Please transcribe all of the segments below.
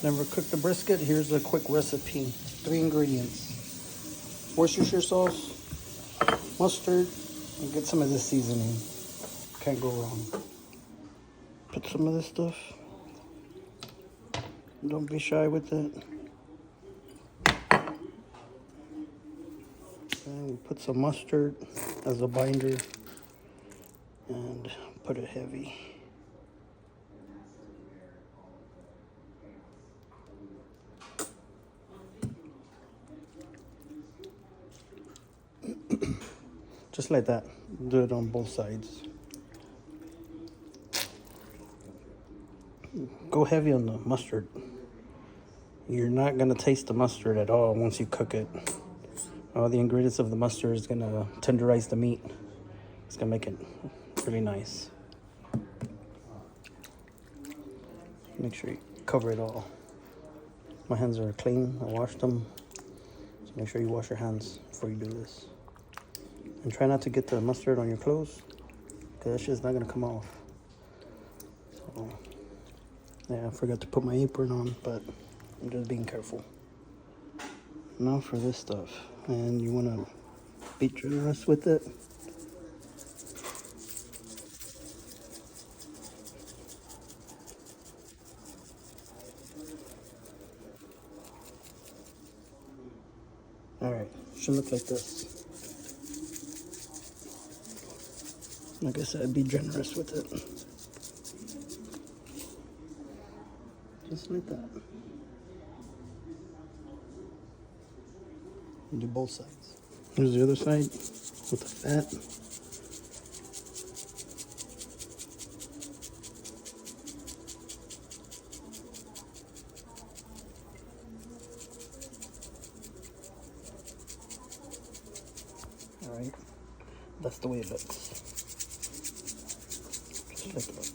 Never cooked a brisket? Here's a quick recipe. 3 ingredients. Worcestershire sauce, mustard, and get some of this seasoning. Can't go wrong. Put some of this stuff. Don't be shy with it. And we put some mustard as a binder and put it heavy. Just like that. Do it on both sides. Go heavy on the mustard. You're not gonna taste the mustard at all once you cook it. All the ingredients of the mustard is gonna tenderize the meat. It's gonna make it really nice. Make sure you cover it all. My hands are clean, I washed them. So make sure you wash your hands before you do this. And try not to get the mustard on your clothes, because that shit's not gonna come off. So, yeah, I forgot to put my apron on, but I'm just being careful. Now for this stuff. And you wanna be generous with it. Alright, should look like this. Like I said, be generous with it. Just like that. And do both sides. Here's the other side with the fat. Alright, that's the way it looks. Just like that.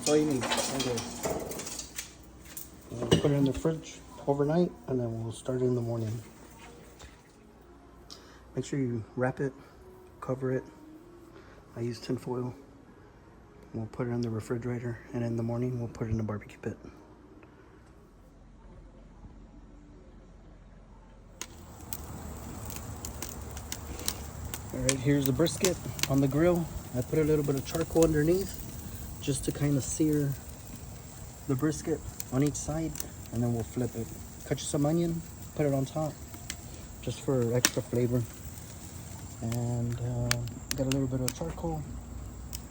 All you need. We'll put it in the fridge overnight, and then we'll start it in the morning. Make sure you wrap it, cover it. I use tin foil. We'll put it in the refrigerator, and in the morning we'll put it in the barbecue pit. All right, here's the brisket on the grill. I put a little bit of charcoal underneath just to kind of sear the brisket on each side, and then we'll flip it. Cut you some onion, put it on top, just for extra flavor. And got a little bit of charcoal.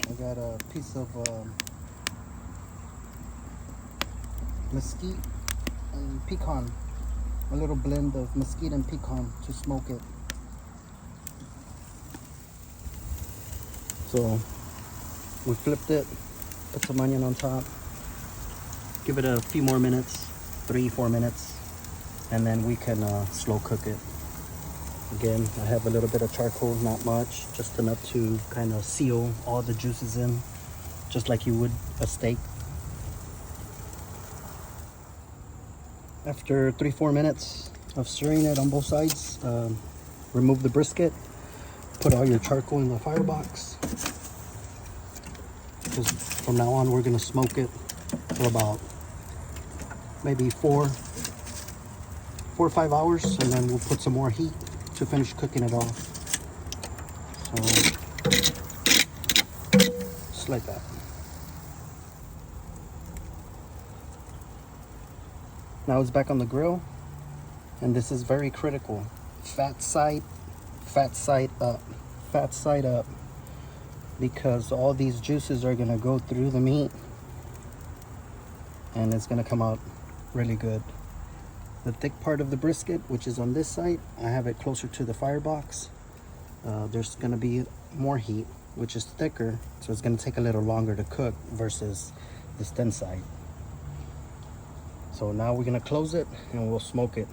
I got a piece of mesquite and pecan, a little blend of mesquite and pecan to smoke it. So we flipped it, put some onion on top, give it a few more minutes, 3-4 minutes, and then we can slow cook it. Again, I have a little bit of charcoal, not much, just enough to kind of seal all the juices in, just like you would a steak. After 3-4 minutes of stirring it on both sides, remove the brisket, put all your charcoal in the firebox. Because from now on, we're gonna smoke it for about maybe 4 or 5 hours, and then we'll put some more heat to finish cooking it off. So, just like that. Now it's back on the grill, and this is very critical. Fat side up, fat side up, because all these juices are gonna go through the meat, and it's gonna come out really good. The thick part of the brisket, which is on this side, I have it closer to the firebox. There's gonna be more heat, which is thicker, so it's gonna take a little longer to cook versus this thin side. So now we're gonna close it and we'll smoke it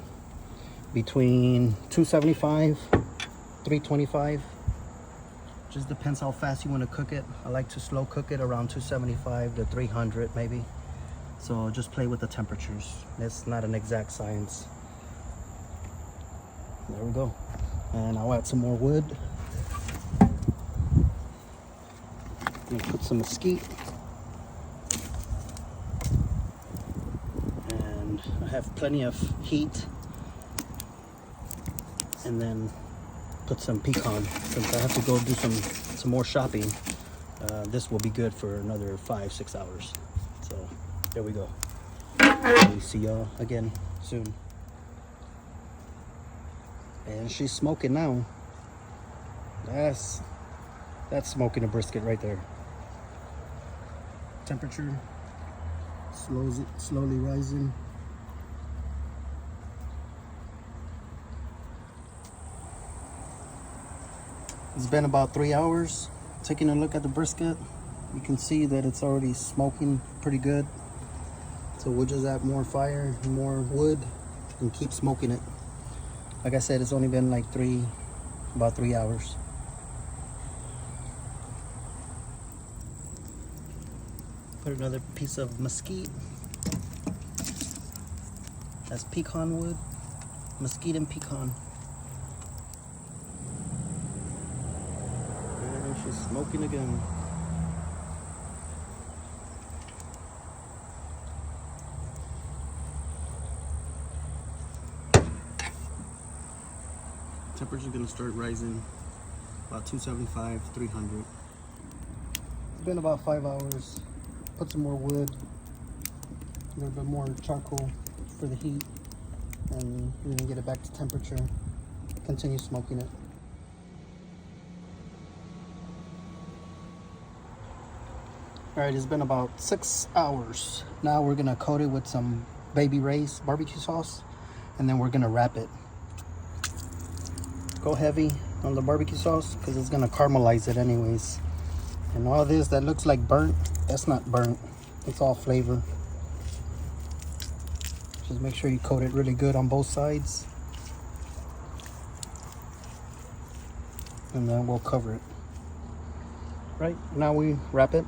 between 275, 325. Just depends how fast you want to cook it. I like to slow cook it around 275 to 300 maybe. So just play with the temperatures. It's not an exact science. There we go. And I'll add some more wood. And put some mesquite. And I have plenty of heat. And then put some pecan. Since I have to go do some more shopping, this will be good for another 5-6 hours. So there we go. We see y'all again soon. And she's smoking now. That's smoking a brisket right there. Temperature slowly rising. It's been about 3 hours. Taking a look at the brisket, you can see that it's already smoking pretty good. So we'll just add more fire, more wood, and keep smoking it. Like I said, it's only been like about 3 hours. Put another piece of mesquite. That's pecan wood, mesquite and pecan. And she's smoking again. Temperature's gonna start rising about 275, 300. It's been about 5 hours. Put some more wood, a little bit more charcoal for the heat, and we're gonna get it back to temperature. Continue smoking it. All right, it's been about 6 hours. Now we're gonna coat it with some Baby Ray's barbecue sauce, and then we're gonna wrap it. Go heavy on the barbecue sauce because it's gonna caramelize it anyways. And all this that looks like burnt, that's not burnt. It's all flavor. Just make sure you coat it really good on both sides. And then we'll cover it. Right, now we wrap it.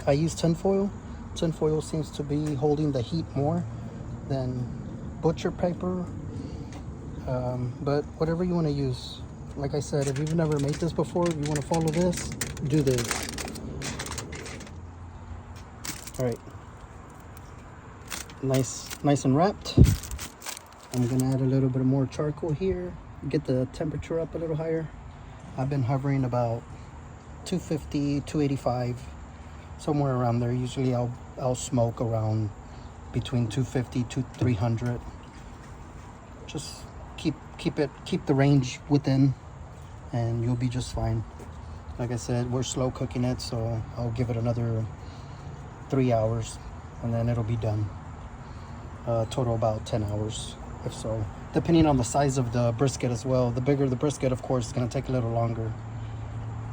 I use tin foil. Tin foil seems to be holding the heat more than butcher paper. But whatever you want to use. Like I said, if you've never made this before, if you want to follow this, do this. All right, nice and wrapped. I'm gonna add a little bit more charcoal here, get the temperature up a little higher. I've been hovering about 250, 285, somewhere around there. Usually I'll smoke around between 250 to 300. Just keep the range within, and you'll be just fine. Like I said, we're slow cooking it, so I'll give it another 3 hours, and then it'll be done. Total about 10 hours, if so, depending on the size of the brisket as well. The bigger the brisket, of course, it's gonna take a little longer.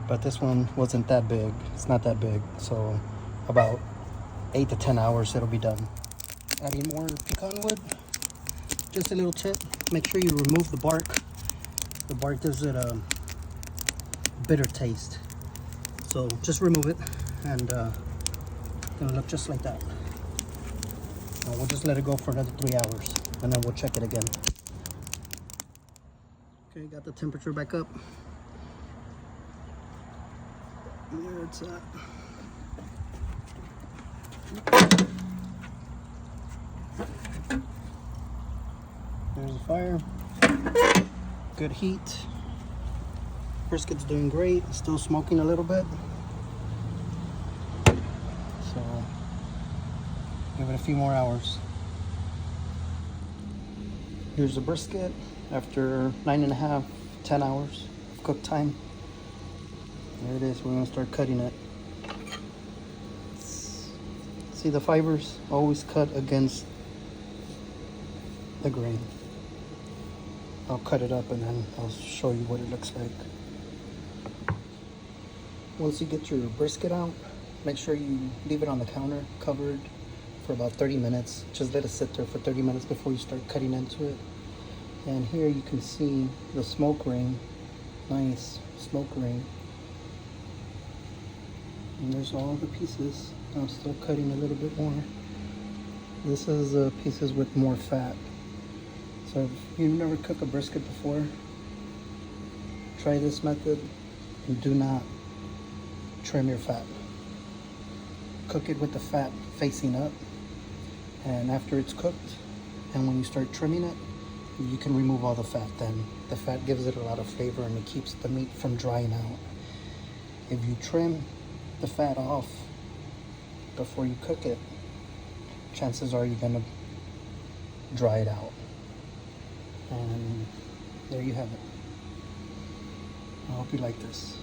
But this one wasn't that big. It's not that big, so about 8 to 10 hours it'll be done. Adding more pecan wood. Just a little tip, make sure you remove the bark. The bark gives it a bitter taste. So just remove it, and it'll look just like that. We'll just let it go for another 3 hours, and then we'll check it again. Okay, got the temperature back up. There it's at. There's the fire. Good heat. Brisket's doing great. Still smoking a little bit. So give it a few more hours. Here's the brisket after 9.5, 10 hours of cook time. There it is. We're gonna start cutting it. See the fibers? Always cut against the grain. I'll cut it up and then I'll show you what it looks like. Once you get your brisket out, make sure you leave it on the counter covered for about 30 minutes. Just let it sit there for 30 minutes before you start cutting into it. And here you can see the smoke ring. Nice smoke ring. And there's all the pieces. I'm still cutting a little bit more. This is pieces with more fat. So if you've never cooked a brisket before, try this method and do not trim your fat. Cook it with the fat facing up, and after it's cooked and when you start trimming it, you can remove all the fat. Then the fat gives it a lot of flavor and it keeps the meat from drying out. If you trim the fat off before you cook it, chances are you're gonna dry it out. And there you have it. I hope you like this.